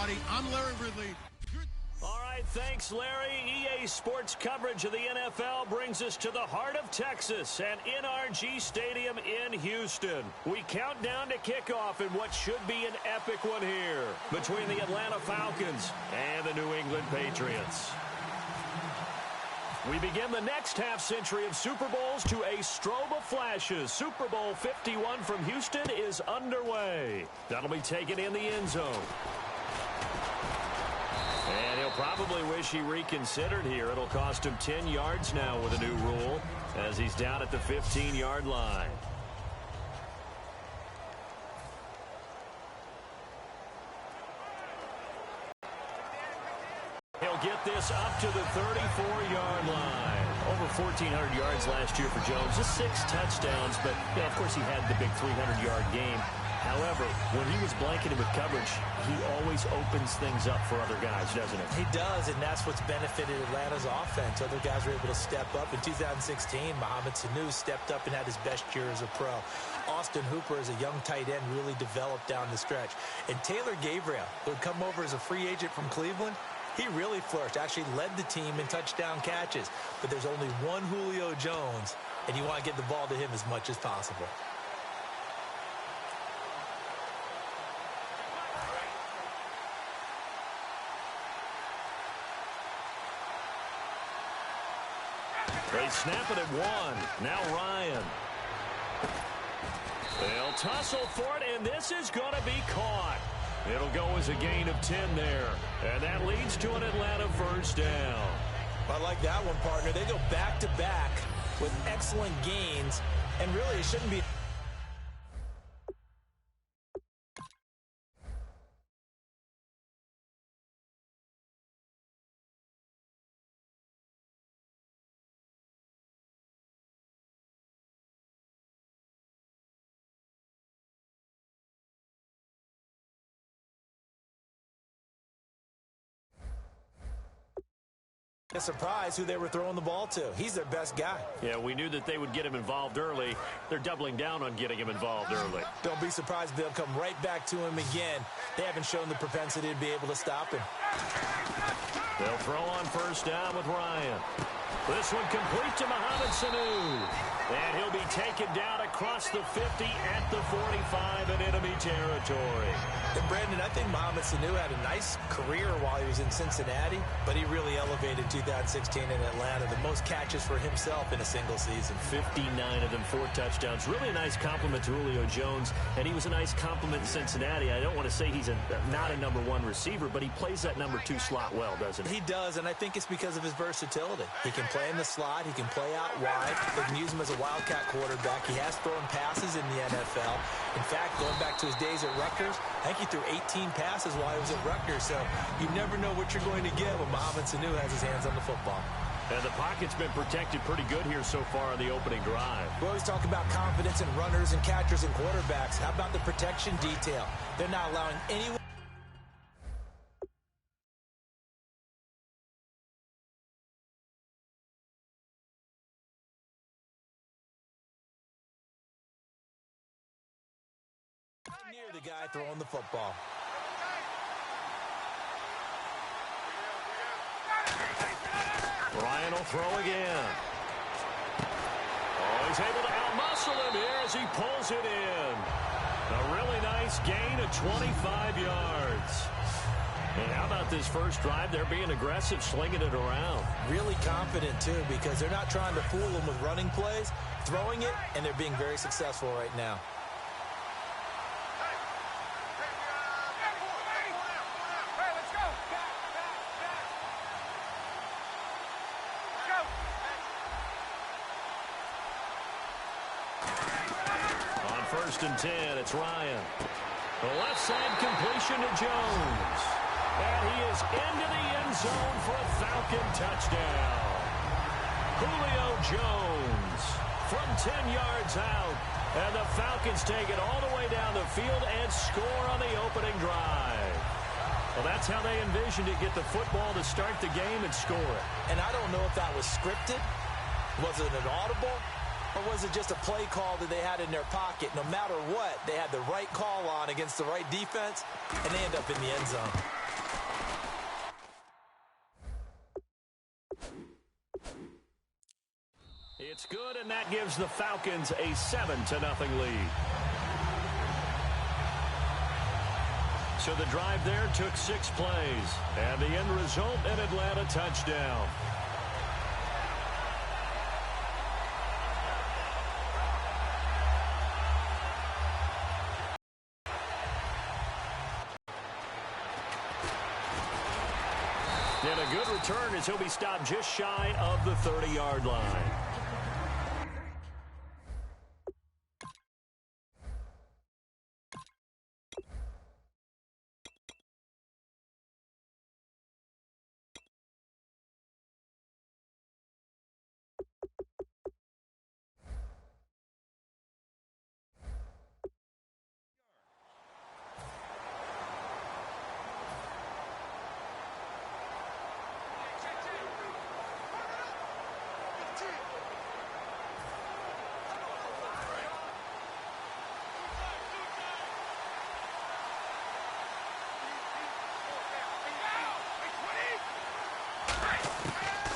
everybody. I'm Larry Ridley. All right, thanks, Larry. EA Sports coverage of the NFL brings us to the heart of Texas and NRG Stadium in Houston. We count down to kickoff in what should be an epic one here between the Atlanta Falcons and the New England Patriots. We begin the next half-century of Super Bowls to a strobe of flashes. Super Bowl 51 from Houston is underway. That'll be taken in the end zone. And he'll probably wish he reconsidered here. It'll cost him 10 yards now with a new rule as he's down at the 15-yard line. He'll get this up to the 34-yard line. Over 1,400 yards last year for Jones. Just 6 touchdowns, but of course he had the big 300-yard game. However, when he was blanketed with coverage, he always opens things up for other guys, doesn't he? He does, and that's what's benefited Atlanta's offense. Other guys were able to step up. In 2016, Mohamed Sanu stepped up and had his best year as a pro. Austin Hooper, as a young tight end, really developed down the stretch. And Taylor Gabriel, who had come over as a free agent from Cleveland, he really flourished, actually led the team in touchdown catches. But there's only one Julio Jones, and you want to get the ball to him as much as possible. They snap it at 1. Now Ryan. They'll tussle for it, and this is going to be caught. It'll go as a gain of 10 there. And that leads to an Atlanta first down. I like that one, partner. They go back-to-back with excellent gains, and really it shouldn't be. A surprise who they were throwing the ball to. He's their best guy. Yeah, we knew that they would get him involved early. They're doubling down on getting him involved early. Don't be surprised if they'll come right back to him again. They haven't shown the propensity to be able to stop him. They'll throw on first down with Ryan. This one complete to Mohamed Sanu. And he'll be taken down across the 50 at the 45 in enemy territory. And Brandon, I think Mohamed Sanu had a nice career while he was in Cincinnati, but he really elevated 2016 in Atlanta. The most catches for himself in a single season. 59 of them, 4 touchdowns. Really a nice compliment to Julio Jones, and he was a nice compliment in Cincinnati. I don't want to say he's not a number 1 receiver, but he plays that number 2 slot well, doesn't he? He does, and I think it's because of his versatility. He can play in the slot. He can play out wide. They can use him as a wildcat quarterback. He has thrown passes in the NFL. In fact, going back to his days at Rutgers, I think he threw 18 passes while he was at Rutgers. So you never know what you're going to get when Mohamed Sanu has his hands on the football. And the pocket's been protected pretty good here so far on the opening drive. We always talk about confidence in runners and catchers and quarterbacks. How about the protection detail? They're not allowing anyone. Near the guy throwing the football. Ryan will throw again. Oh, he's able to outmuscle him here as he pulls it in. A really nice gain of 25 yards. And how about this first drive? They're being aggressive, slinging it around. Really confident, too, because they're not trying to fool them with running plays, throwing it, and they're being very successful right now. First and 10, it's Ryan. The left side completion to Jones. And he is into the end zone for a Falcon touchdown. Julio Jones from 10 yards out. And the Falcons take it all the way down the field and score on the opening drive. Well, that's how they envisioned it, get the football to start the game and score it. And I don't know if that was scripted. Was it an audible? Or was it just a play call that they had in their pocket? No matter what, they had the right call on against the right defense, and they end up in the end zone. It's good, and that gives the Falcons a 7-0 lead. So the drive there took 6 plays, and the end result, an Atlanta touchdown. And a good return as he'll be stopped just shy of the 30-yard line.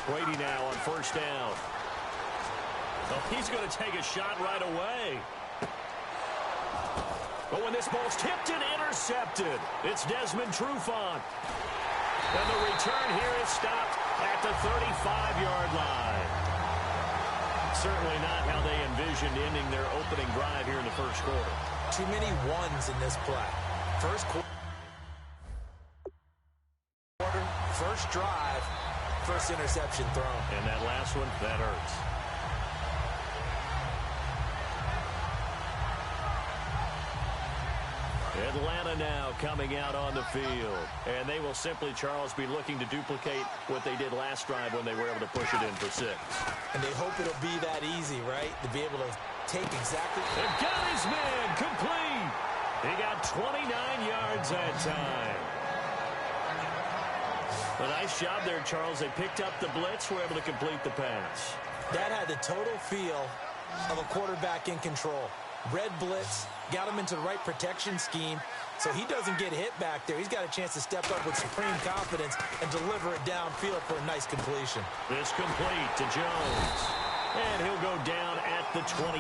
Brady now on first down. Oh, he's going to take a shot right away. But when this ball's tipped and intercepted, it's Desmond Trufant. And the return here is stopped at the 35-yard line. Certainly not how they envisioned ending their opening drive here in the first quarter. Too many ones in this play. First quarter, first drive, first interception thrown. And that last one, that hurts. Atlanta now coming out on the field. And they will simply, Charles, be looking to duplicate what they did last drive when they were able to push it in for 6. And they hope it'll be that easy, right? To be able to take exactly. They've got his man complete. He got 29 yards that time. A nice job there, Charles. They picked up the blitz, were able to complete the pass. That had the total feel of a quarterback in control. Red blitz, got him into the right protection scheme, so he doesn't get hit back there. He's got a chance to step up with supreme confidence and deliver it downfield for a nice completion. This complete to Jones. And he'll go down at the 28.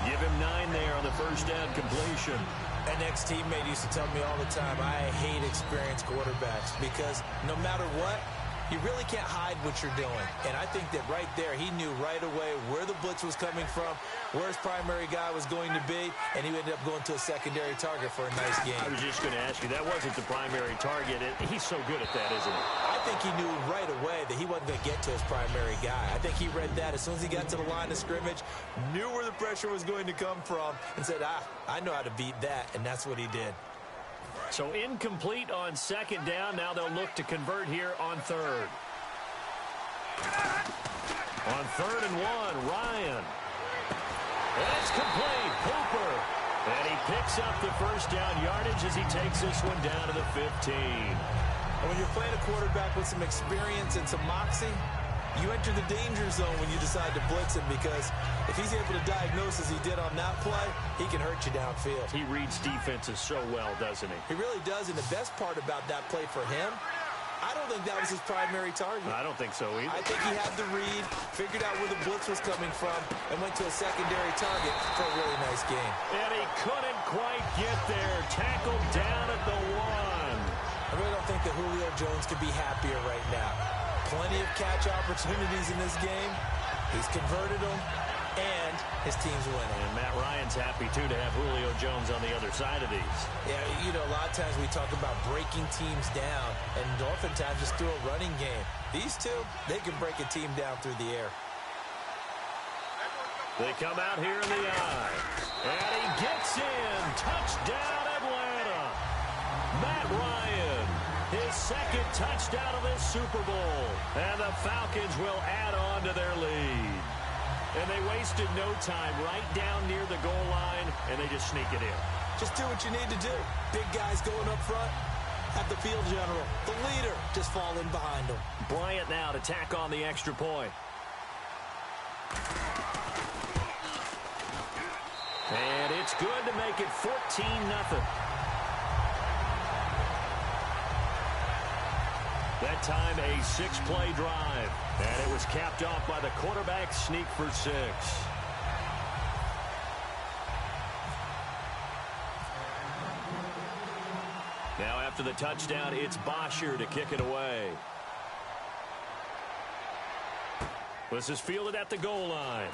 Give him 9 there on the first down completion. An ex-teammate used to tell me all the time, I hate experienced quarterbacks because no matter what, you really can't hide what you're doing. And I think that right there, he knew right away where the blitz was coming from, where his primary guy was going to be, and he ended up going to a secondary target for a nice game. I was just going to ask you, that wasn't the primary target. He's so good at that, isn't he? I think he knew right away that he wasn't going to get to his primary guy. I think he read that as soon as he got to the line of scrimmage, knew where the pressure was going to come from, and said, I know how to beat that, and that's what he did. So incomplete on second down. Now they'll look to convert here on third. On 3rd and 1, Ryan. And it's complete. Hooper. And he picks up the first down yardage as he takes this one down to the 15. And when you're playing a quarterback with some experience and some moxie, you enter the danger zone when you decide to blitz him, because if he's able to diagnose as he did on that play, he can hurt you downfield. He reads defenses so well, doesn't he? He really does, and the best part about that play for him, I don't think that was his primary target. I don't think so either. I think he had the read, figured out where the blitz was coming from, and went to a secondary target for a really nice game. And he couldn't quite get there. Tackled down at the 1. I really don't think that Julio Jones could be happier right now. Plenty of catch opportunities in this game. He's converted them, and his team's winning. And Matt Ryan's happy, too, to have Julio Jones on the other side of these. Yeah, you know, a lot of times we talk about breaking teams down, and oftentimes just through a running game. These two, they can break a team down through the air. They come out here in the eye. And he gets in. Touchdown, Atlanta. Matt Ryan. His second touchdown of this Super Bowl. And the Falcons will add on to their lead. And they wasted no time right down near the goal line, and they just sneak it in. Just do what you need to do. Big guys going up front. Have the field general, the leader, just fall in behind him. Bryant now to tack on the extra point. And it's good to make it 14-0. That time a 6-play drive. And it was capped off by the quarterback sneak for 6. Now after the touchdown, it's Bosher to kick it away. This is fielded at the goal line.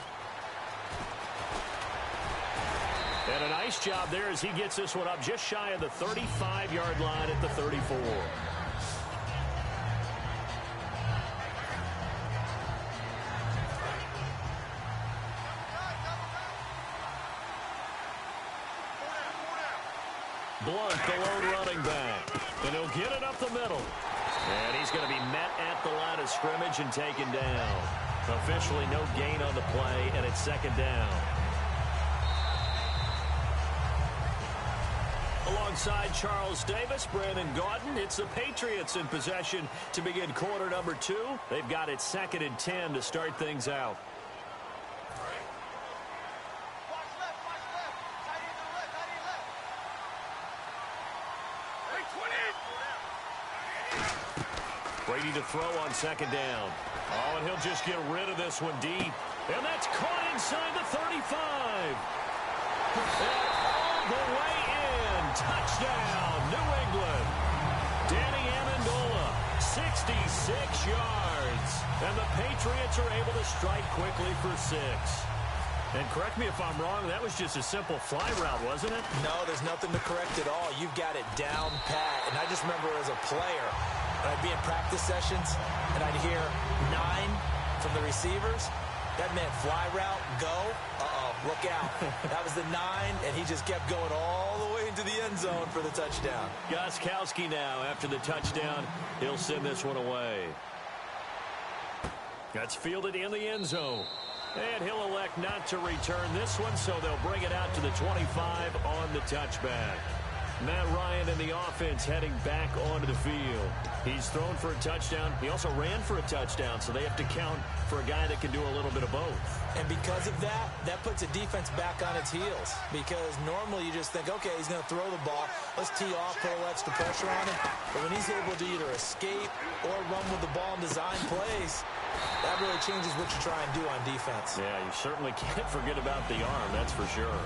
And a nice job there as he gets this one up just shy of the 35-yard line at the 34. Blunt, the lone running back. And he'll get it up the middle. And he's going to be met at the line of scrimmage and taken down. Officially no gain on the play, and it's second down. Alongside Charles Davis, Brandon Gaudin, it's the Patriots in possession to begin quarter number 2. They've got it 2nd and 10 to start things out. Brady to throw on second down. Oh, and he'll just get rid of this one deep. And that's caught inside the 35. And all the way in. Touchdown, New England. Danny Amendola, 66 yards. And the Patriots are able to strike quickly for 6. And correct me if I'm wrong, that was just a simple fly route, wasn't it? No, there's nothing to correct at all. You've got it down pat. And I just remember as a player, I'd be in practice sessions, and I'd hear 9 from the receivers. That meant fly route, go. Uh-oh, look out. That was the 9, and he just kept going all the way into the end zone for the touchdown. Gostkowski now, after the touchdown, he'll send this one away. That's fielded in the end zone. And he'll elect not to return this one, so they'll bring it out to the 25 on the touchback. Matt Ryan and the offense heading back onto the field. He's thrown for a touchdown. He also ran for a touchdown, so they have to count for a guy that can do a little bit of both. And because of that, that puts a defense back on its heels. Because normally you just think, okay, he's going to throw the ball. Let's tee off, put a little extra pressure on him. But when he's able to either escape or run with the ball and design plays, that really changes what you try and do on defense. Yeah, you certainly can't forget about the arm, that's for sure.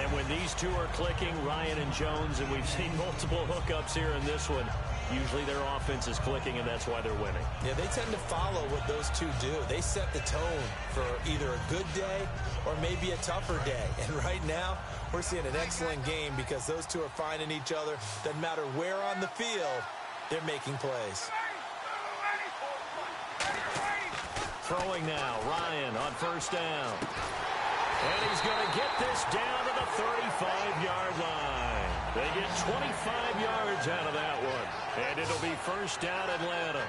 And when these two are clicking, Ryan and Jones, and we've seen multiple hookups here in this one, usually their offense is clicking, and that's why they're winning. Yeah, they tend to follow what those two do. They set the tone for either a good day or maybe a tougher day. And right now, we're seeing an excellent game because those two are finding each other. Doesn't matter where on the field, they're making plays. Throwing now, Ryan on first down. And he's going to get this down to the 35-yard line. They get 25 yards out of that one. And it'll be first down, Atlanta.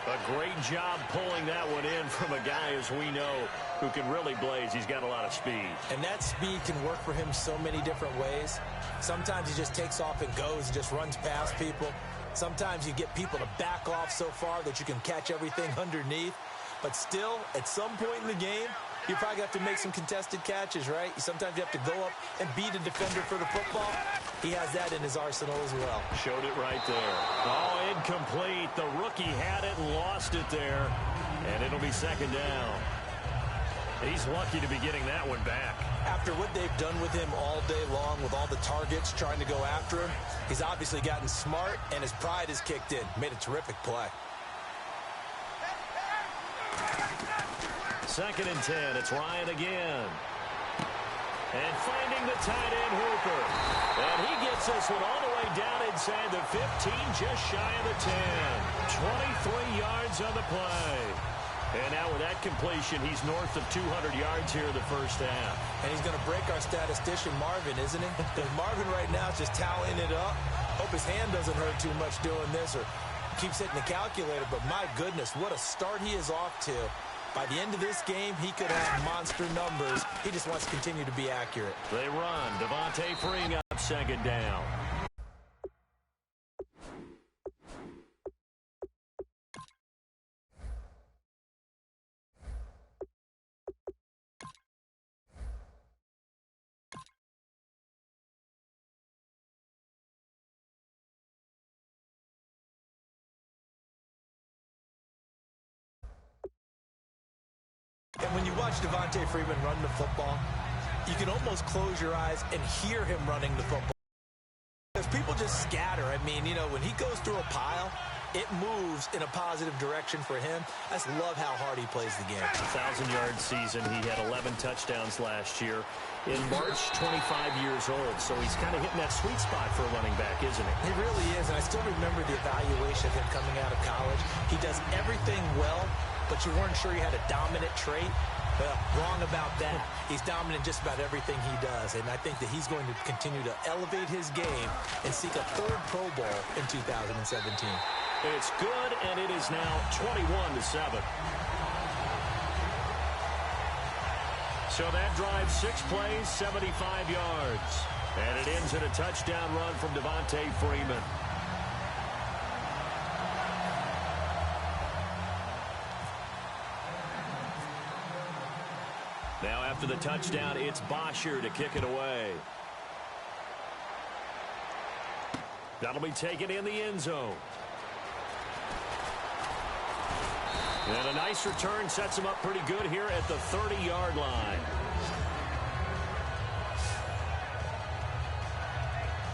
A great job pulling that one in from a guy, as we know, who can really blaze. He's got a lot of speed. And that speed can work for him so many different ways. Sometimes he just takes off and goes and just runs past people. Sometimes you get people to back off so far that you can catch everything underneath. But still, at some point in the game, you probably have to make some contested catches, right? Sometimes you have to go up and beat a defender for the football. He has that in his arsenal as well. Showed it right there. Oh, incomplete. The rookie had it and lost it there. And it'll be second down. He's lucky to be getting that one back. After what they've done with him all day long, with all the targets trying to go after him, he's obviously gotten smart, and his pride has kicked in. Made a terrific play. Second and 10. It's Ryan again. And finding the tight end, Hooper. And he gets this one all the way down inside the 15, just shy of the 10. 23 yards on the play. And now with that completion, he's north of 200 yards here in the first half. And he's going to break our statistician, Marvin, isn't he? Because Marvin right now is just tallying it up. Hope his hand doesn't hurt too much doing this or keeps hitting the calculator. But my goodness, what a start he is off to. By the end of this game, he could have monster numbers. He just wants to continue to be accurate. They run. Devontae freeing up second down. watch Devontae Freeman run the football, you can almost close your eyes and hear him running the football. Because people just scatter. I mean, you know, when he goes through a pile, it moves in a positive direction for him. I just love how hard he plays the game. 1,000-yard season. He had 11 touchdowns last year. In March, 25 years old. So he's kind of hitting that sweet spot for a running back, isn't he? He really is, and I still remember the evaluation of him coming out of college. He does everything well, but you weren't sure he had a dominant trait. Well, wrong about that. He's dominant just about everything he does, and I think that he's going to continue to elevate his game and seek a third Pro Bowl in 2017. It's good, and it is now 21-7. So that drive, 6 plays, 75 yards. And it ends in a touchdown run from Devontae Freeman. Now after the touchdown, it's Bosher to kick it away. That'll be taken in the end zone. And a nice return sets him up pretty good here at the 30-yard line.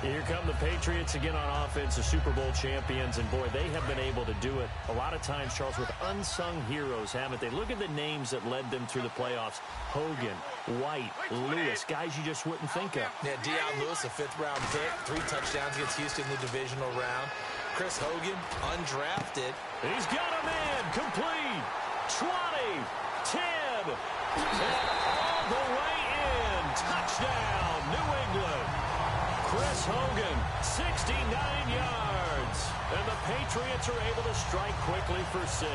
Here come the Patriots again on offense, the Super Bowl champions, and boy, they have been able to do it a lot of times, Charles, with unsung heroes, haven't they? Look at the names that led them through the playoffs. Hogan, White, Lewis, guys you just wouldn't think of. Yeah, Deion Lewis, a 5th-round pick, 3 touchdowns against Houston in the divisional round. Chris Hogan, undrafted. He's got a man, complete, 20, 10, and all the way in. Touchdown, New England. Chris Hogan, 69 yards. And the Patriots are able to strike quickly for 6.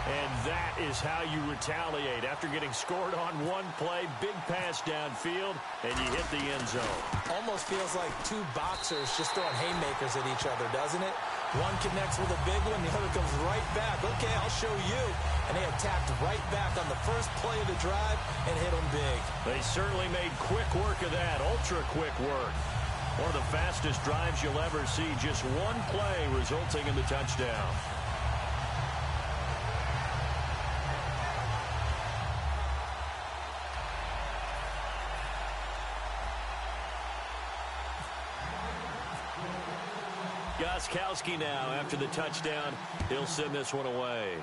And that is how you retaliate. After getting scored on one play, big pass downfield, and you hit the end zone. Almost feels like 2 boxers just throwing haymakers at each other, doesn't it? One connects with a big one, the other comes right back. Okay, I'll show you. And they attacked right back on the first play of the drive and hit them big. They certainly made quick work of that, ultra-quick work. One of the fastest drives you'll ever see, just one play resulting in the touchdown. Gostkowski now, after the touchdown, he'll send this one away.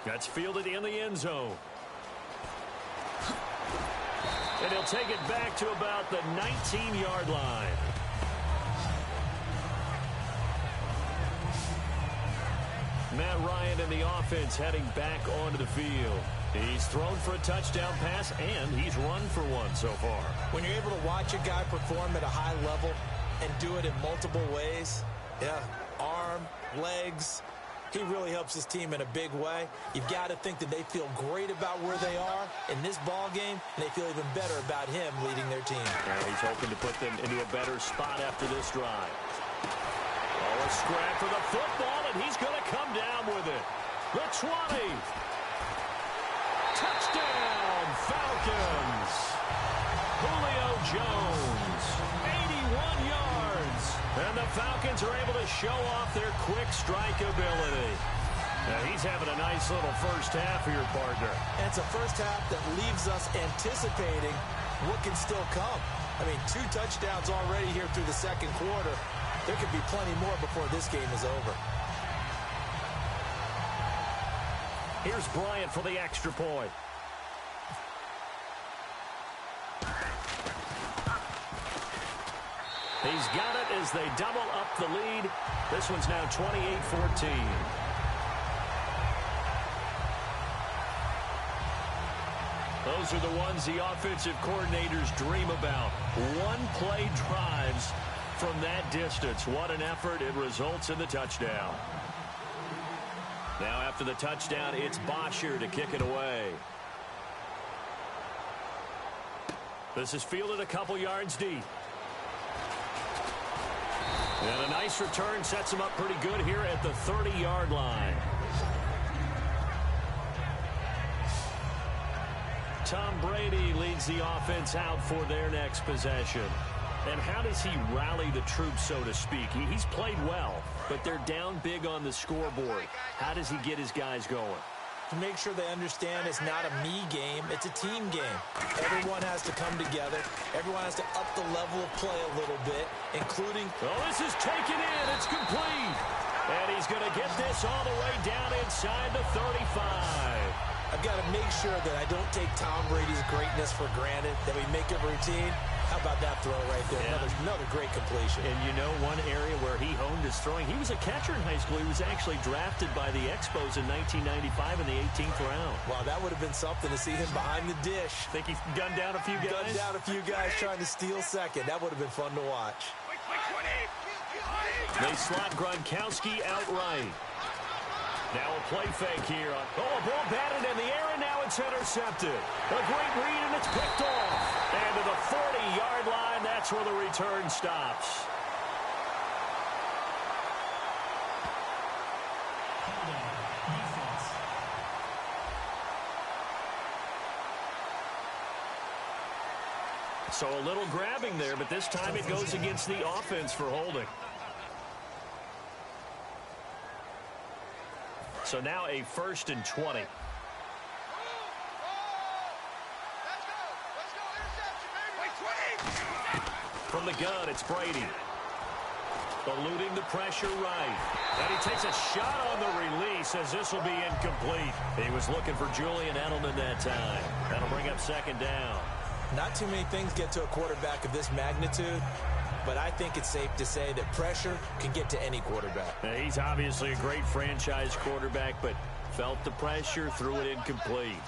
That's fielded in the end zone. And he'll take it back to about the 19-yard line. Matt Ryan and the offense heading back onto the field. He's thrown for a touchdown pass, and he's run for one so far. When you're able to watch a guy perform at a high level and do it in multiple ways, yeah, arm, legs, he really helps his team in a big way. You've got to think that they feel great about where they are in this ball game, and they feel even better about him leading their team. Yeah, he's hoping to put them into a better spot after this drive. Oh, a scrap for the football, and he's going to come down with it. The 20. Touchdown, Falcons. Julio Jones, 81 yards. And the Falcons are able to show off their quick strike ability. Now, he's having a nice little first half here, partner. And it's a first half that leaves us anticipating what can still come. I mean, 2 touchdowns already here through the second quarter. There could be plenty more before this game is over. Here's Bryant for the extra point. He's got it as they double up the lead. This one's now 28-14. Those are the ones the offensive coordinators dream about. One-play drives from that distance. What an effort. It results in the touchdown. Now after the touchdown, it's Bosher to kick it away. This is fielded a couple yards deep. And a nice return sets him up pretty good here at the 30-yard line. Tom Brady leads the offense out for their next possession. And how does he rally the troops, so to speak? He's played well, but they're down big on the scoreboard. How does he get his guys going? to make sure they understand it's not a me game, it's a team game. Everyone has to come together. Everyone has to up the level of play a little bit, including... Oh, this is taken in. It's complete. And he's going to get this all the way down inside the 35. I've got to make sure that I don't take Tom Brady's greatness for granted, that we make it routine. How about that throw right there? Yeah. Another great completion. And you know one area where he honed his throwing, he was a catcher in high school. He was actually drafted by the Expos in 1995 in the 18th round. Wow, that would have been something to see him behind the dish. Think he gunned down a few guys? Gunned down a few guys trying to steal second. That would have been fun to watch. They slot Gronkowski outright. Now a play fake here. Oh, a ball batted in the air, and now it's intercepted. A great read, and it's picked off. And to the 40-yard line, that's where the return stops. So a little grabbing there, but this time it goes against the offense for holding. So now a 1st and 20. From the gun, it's Brady. Eluding the pressure right. And he takes a shot on the release as this will be incomplete. He was looking for Julian Edelman that time. That'll bring up 2nd down. Not too many things get to a quarterback of this magnitude, but I think it's safe to say that pressure can get to any quarterback. Now, he's obviously a great franchise quarterback, but felt the pressure, threw it incomplete.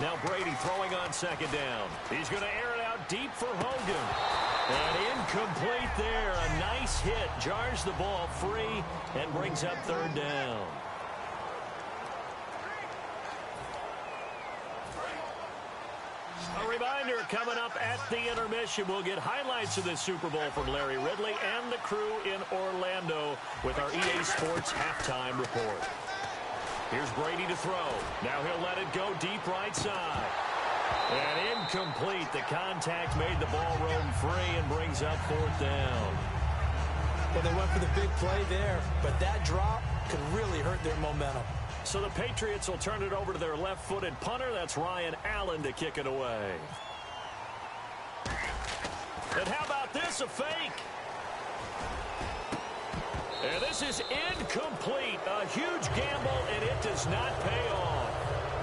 Now Brady throwing on 2nd down. He's going to air it out deep for Hogan. And incomplete there. A nice hit. Jars the ball free and brings up 3rd down. A reminder, coming up at the intermission, we'll get highlights of this Super Bowl from Larry Ridley and the crew in Orlando with our EA Sports halftime report. Here's Brady to throw. Now he'll let it go deep right side. And incomplete. The contact made the ball roam free and brings up 4th down. Well, they went for the big play there, but that drop could really hurt their momentum. So the Patriots will turn it over to their left-footed punter. That's Ryan Allen to kick it away. And how about this, a fake? And this is incomplete. A huge gamble, and it does not pay off.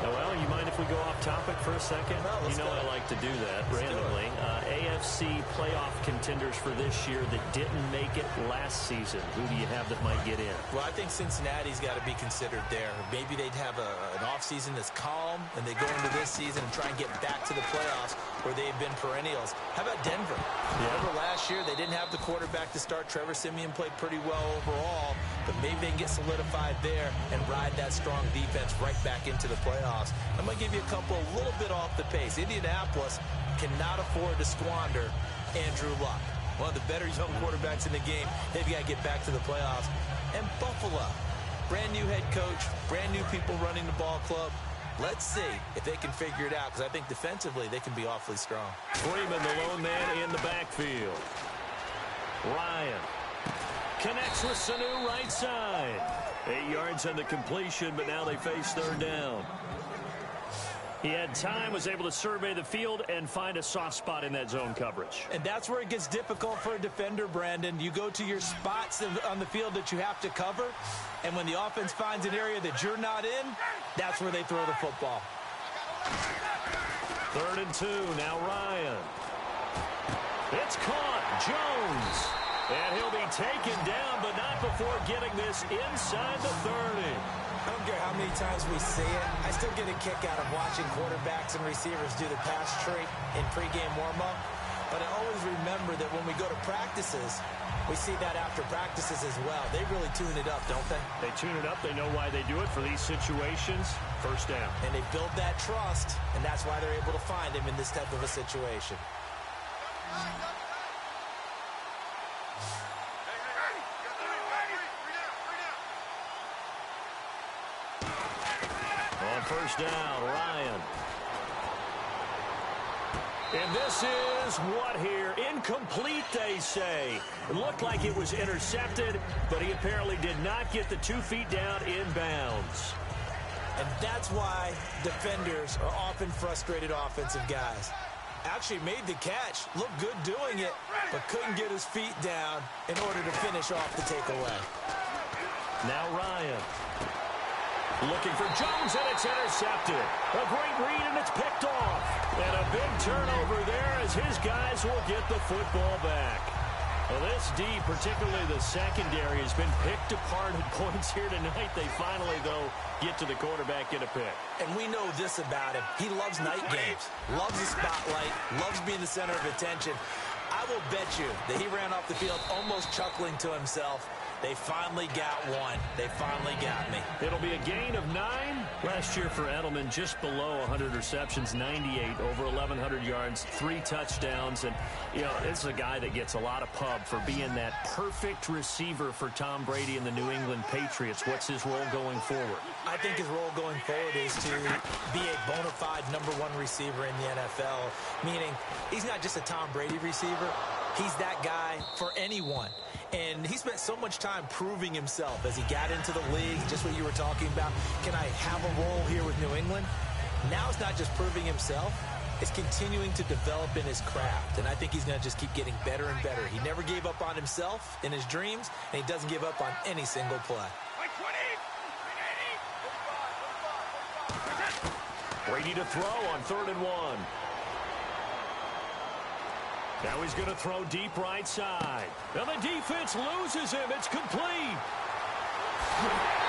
Well, you mind if we go off topic for a second? No, you know I like to do that randomly. AFC playoff contenders for this year that didn't make it last season. Who do you have that might get in? Well, I think Cincinnati's got to be considered there. Maybe they'd have an offseason that's calm, and they go into this season and try and get back to the playoffs where they've been perennials. How about Denver? Yeah. Remember last year, they didn't have the quarterback to start. Trevor Siemian played pretty well overall, but maybe they can get solidified there and ride that strong defense right back into the playoffs. I'm going to give you a couple a little bit off the pace. Indianapolis cannot afford to squander Andrew Luck, one of the better young quarterbacks in the game. They've got to get back to the playoffs. And Buffalo, brand new head coach, brand new people running the ball club. Let's see if they can figure it out, because I think defensively they can be awfully strong. Freeman, the lone man in the backfield. Ryan connects with Sanu right side. 8 yards on the completion, but now they face 3rd down. He had time, was able to survey the field and find a soft spot in that zone coverage. And that's where it gets difficult for a defender, Brandon. You go to your spots on the field that you have to cover, and when the offense finds an area that you're not in, that's where they throw the football. 3rd and 2, now Ryan. It's caught, Jones. And he'll be taken down, but not before getting this inside the 30. I don't care how many times we see it. I still get a kick out of watching quarterbacks and receivers do the pass trick in pregame warm-up. But I always remember that when we go to practices, we see that after practices as well. They really tune it up, don't they? They tune it up. They know why they do it for these situations. 1st down. And they build that trust, and that's why they're able to find him in this type of a situation. On 1st down, Ryan. And this is what here? Incomplete, they say. It looked like it was intercepted, but he apparently did not get the 2 feet down in bounds. And that's why defenders are often frustrated offensive guys. Actually made the catch, looked good doing it, but couldn't get his feet down in order to finish off the takeaway. Now Ryan. Looking for Jones, and it's intercepted. A great read, and it's picked off. And a big turnover there as his guys will get the football back. Well, this D, particularly the secondary, has been picked apart at points here tonight. They finally, though, get to the quarterback in a pick. And we know this about him. He loves night games, loves the spotlight, loves being the center of attention. I will bet you that he ran off the field almost chuckling to himself. They finally got one. They finally got me. It'll be a gain of 9. Last year for Edelman, just below 100 receptions, 98, over 1,100 yards, 3 touchdowns. And, you know, this is a guy that gets a lot of pub for being that perfect receiver for Tom Brady and the New England Patriots. What's his role going forward? I think his role going forward is to be a bona fide #1 receiver in the NFL, meaning he's not just a Tom Brady receiver. He's that guy for anyone. And he spent so much time proving himself as he got into the league, just what you were talking about. Can I have a role here with New England? Now it's not just proving himself. It's continuing to develop in his craft. And I think he's going to just keep getting better and better. He never gave up on himself in his dreams, and he doesn't give up on any single play. Brady to throw on 3rd and 1. Now he's going to throw deep right side. Now the defense loses him. It's complete.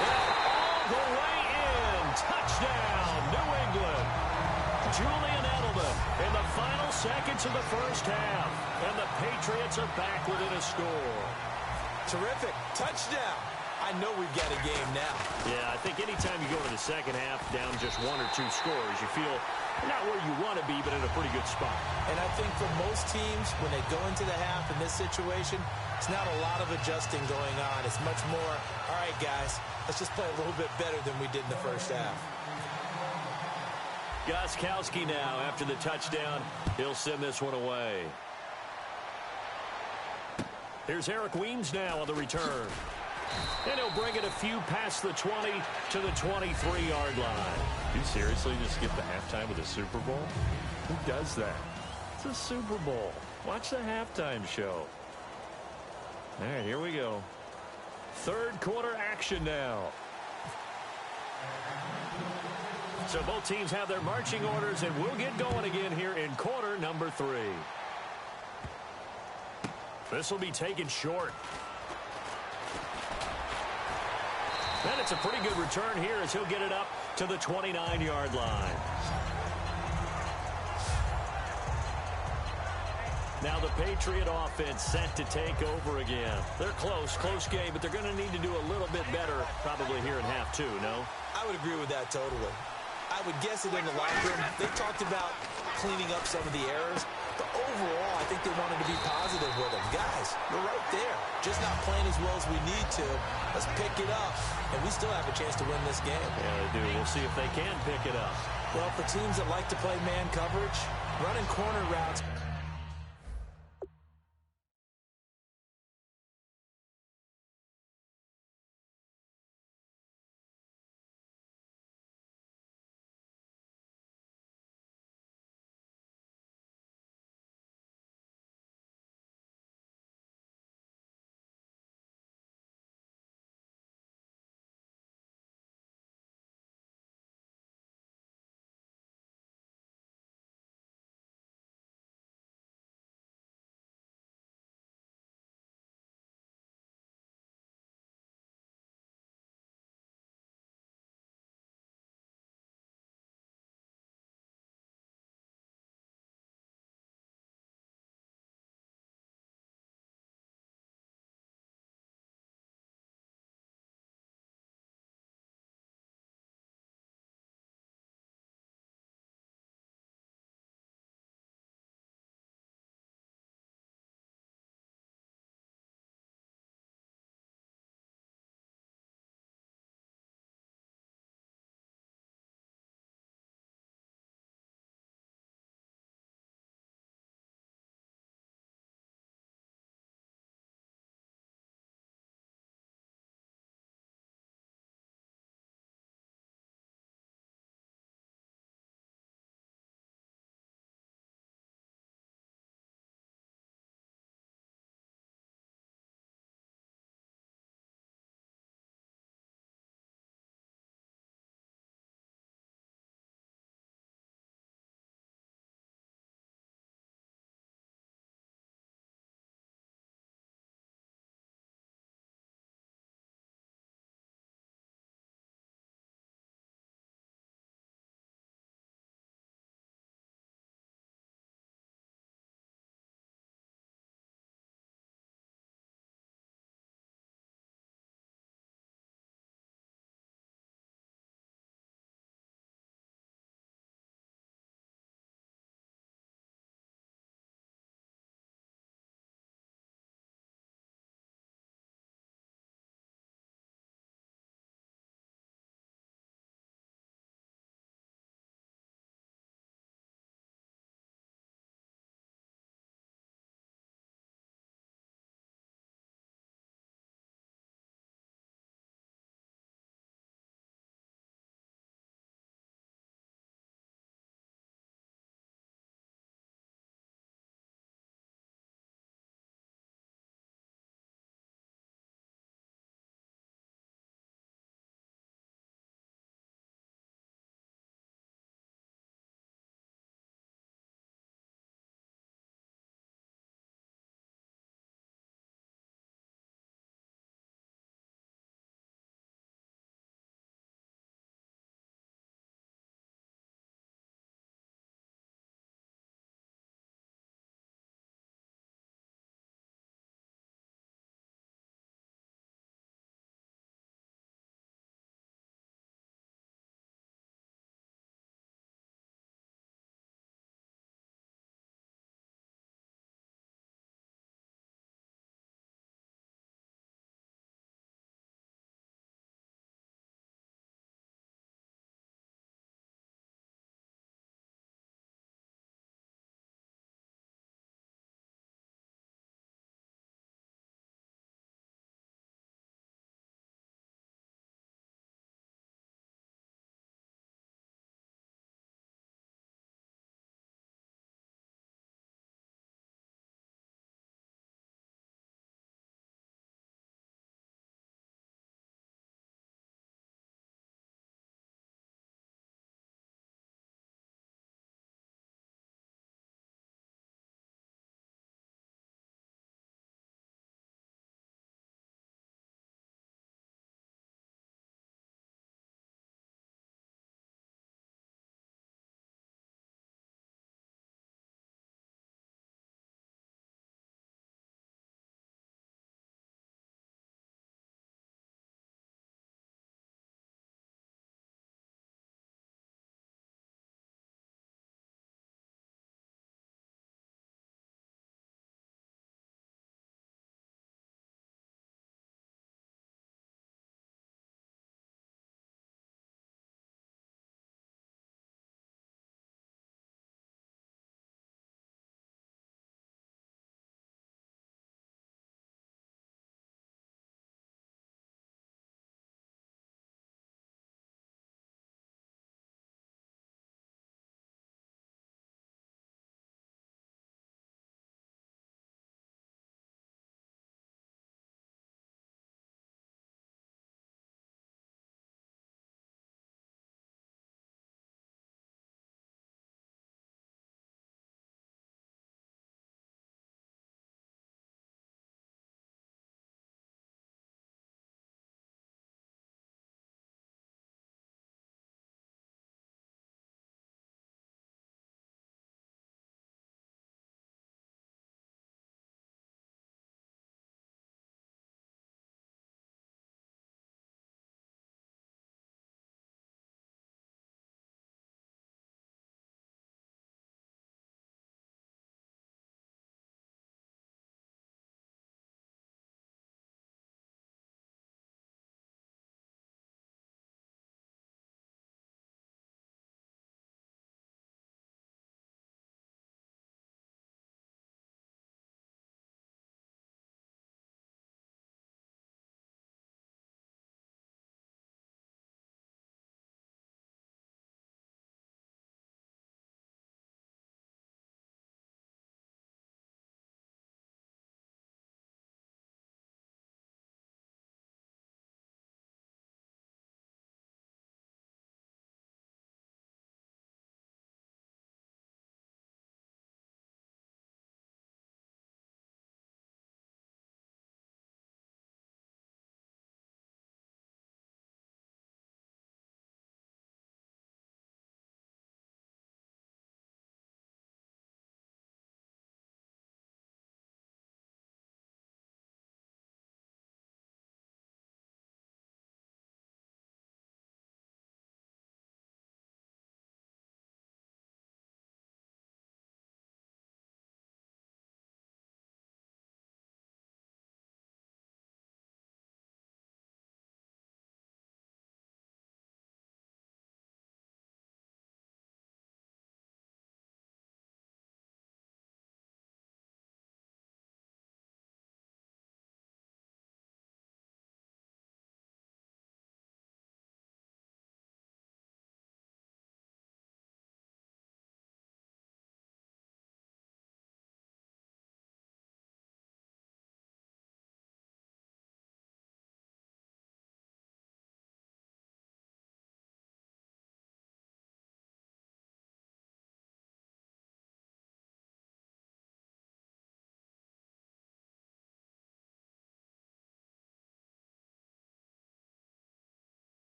And all the way in. Touchdown, New England. Julian Edelman in the final seconds of the first half. And the Patriots are back within a score. Terrific. Touchdown. I know we've got a game now. Yeah, I think anytime you go to the second half down just 1 or 2 scores, you feel not where you want to be, but in a pretty good spot. And I think for most teams, when they go into the half in this situation, it's not a lot of adjusting going on. It's much more, all right, guys, let's just play a little bit better than we did in the first half. Gostkowski now, after the touchdown, he'll send this one away. Here's Eric Weems now on the return. And he'll bring it a few past the 20 to the 23-yard line. You seriously just skip the halftime of the Super Bowl? Who does that? It's a Super Bowl. Watch the halftime show. All right, here we go. 3rd quarter action now. So both teams have their marching orders, and we'll get going again here in quarter number 3. This will be taken short. And it's a pretty good return here as he'll get it up to the 29-yard line. Now the Patriot offense set to take over again. They're close game, but they're going to need to do a little bit better probably here in half 2, no? I would agree with that totally. I would guess it in the locker room. They talked about cleaning up some of the errors, but overall, I think they wanted to be positive with them. Guys, we're right there. Just not playing as well as we need to. Let's pick it up, and we still have a chance to win this game. Yeah, they do. We'll see if they can pick it up. Well, for teams that like to play man coverage, running corner routes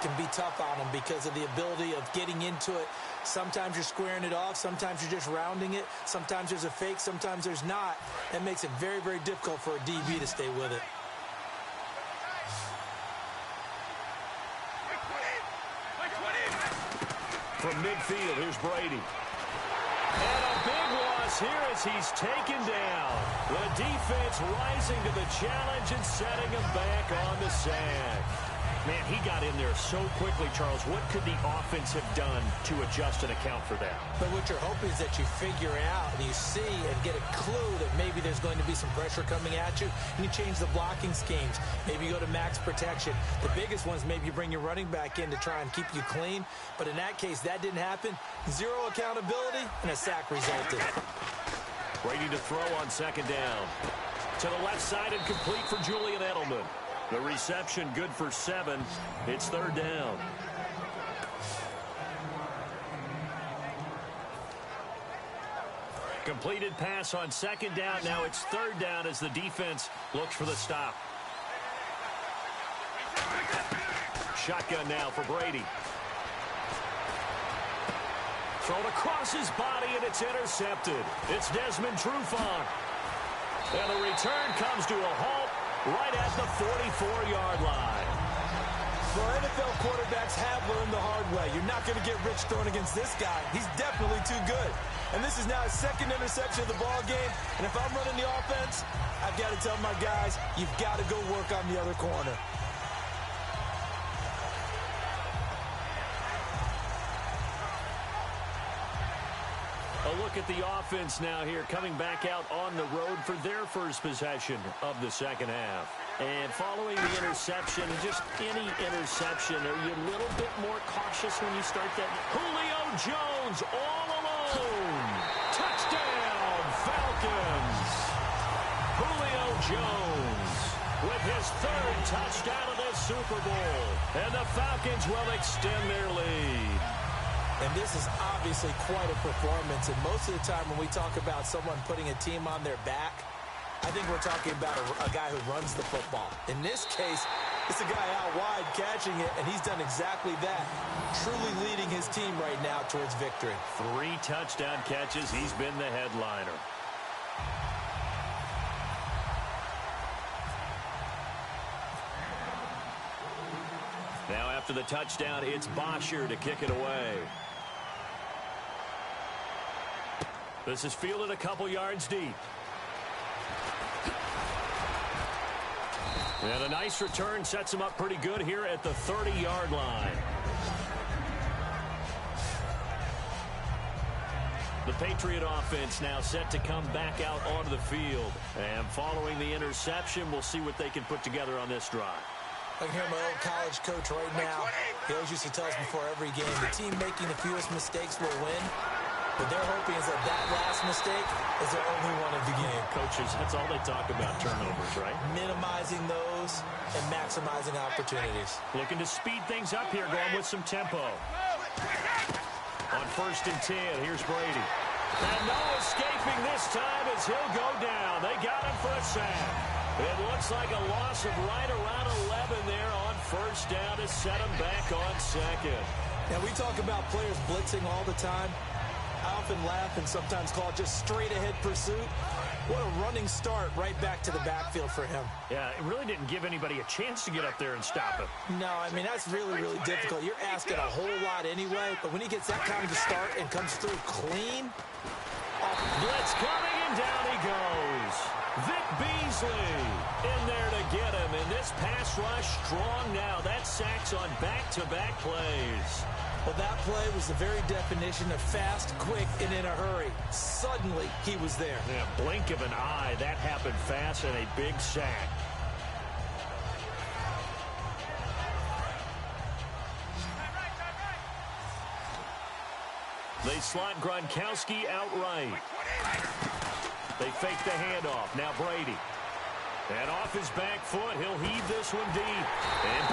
can be tough on him because of the ability of getting into it. Sometimes you're squaring it off. Sometimes you're just rounding it. Sometimes there's a fake. Sometimes there's not. That makes it very, very difficult for a DB to stay with it. From midfield, here's Brady. And a big loss here as he's taken down. The defense rising to the challenge and setting him back on the sack. Man, he got in there so quickly, Charles. What could the offense have done to adjust and account for that? But what you're hoping is that you figure out and you see and get a clue that maybe there's going to be some pressure coming at you, and you change the blocking schemes. Maybe you go to max protection. The biggest one is maybe you bring your running back in to try and keep you clean. But in that case, that didn't happen. Zero accountability, and a sack resulted. Brady to throw on second down. To the left side and complete for Julian Edelman. The reception good for 7. It's third down. Completed pass on second down. Now it's third down as the defense looks for the stop. Shotgun now for Brady. Thrown across his body, and it's intercepted. It's Desmond Trufant. And the return comes to a halt right at the 44-yard line. Well, NFL quarterbacks have learned the hard way. You're not going to get rich throwing against this guy. He's definitely too good. And this is now his second interception of the ball game. And if I'm running the offense, I've got to tell my guys, you've got to go work on the other corner. A look at the offense now here, coming back out on the road for their first possession of the second half. And following the interception, just any interception, are you a little bit more cautious when you start that? Julio Jones all alone. Touchdown, Falcons. Julio Jones with his third touchdown of this Super Bowl. And the Falcons will extend their lead. And this is obviously quite a performance. And most of the time when we talk about someone putting a team on their back, I think we're talking about a guy who runs the football. In this case, it's a guy out wide catching it, and he's done exactly that, truly leading his team right now towards victory. 3 touchdown catches. He's been the headliner. Now after the touchdown, it's Bosher to kick it away. This is fielded a couple yards deep. And a nice return sets him up pretty good here at the 30-yard line. The Patriot offense now set to come back out onto the field. And following the interception, we'll see what they can put together on this drive. I can hear my old college coach right now. He always used to tell us before every game, the team making the fewest mistakes will win. But they're hoping is that last mistake is their only one of the game. Coaches, that's all they talk about, turnovers, right? Minimizing those and maximizing opportunities. Looking to speed things up here, going with some tempo. On 1st and 10, here's Brady. And no escaping this time as he'll go down. They got him for a sack. It looks like a loss of right around 11 there on 1st down to set him back on 2nd. Now, we talk about players blitzing all the time. I often laugh and sometimes call it just straight-ahead pursuit. What a running start right back to the backfield for him. Yeah, it really didn't give anybody a chance to get up there and stop him. No, I mean, that's really, really difficult. You're asking a whole lot anyway, but when he gets that kind of a start and comes through clean. Blitz coming, and down he goes. Vic Beasley in there to get him, and this pass rush strong now. That sacks on back-to-back plays. Well, that play was the very definition of fast, quick, and in a hurry. Suddenly, he was there. Yeah, blink of an eye. That happened fast and a big sack. They slot Gronkowski outright. They fake the handoff. Now Brady. And off his back foot, he'll heave this one deep. And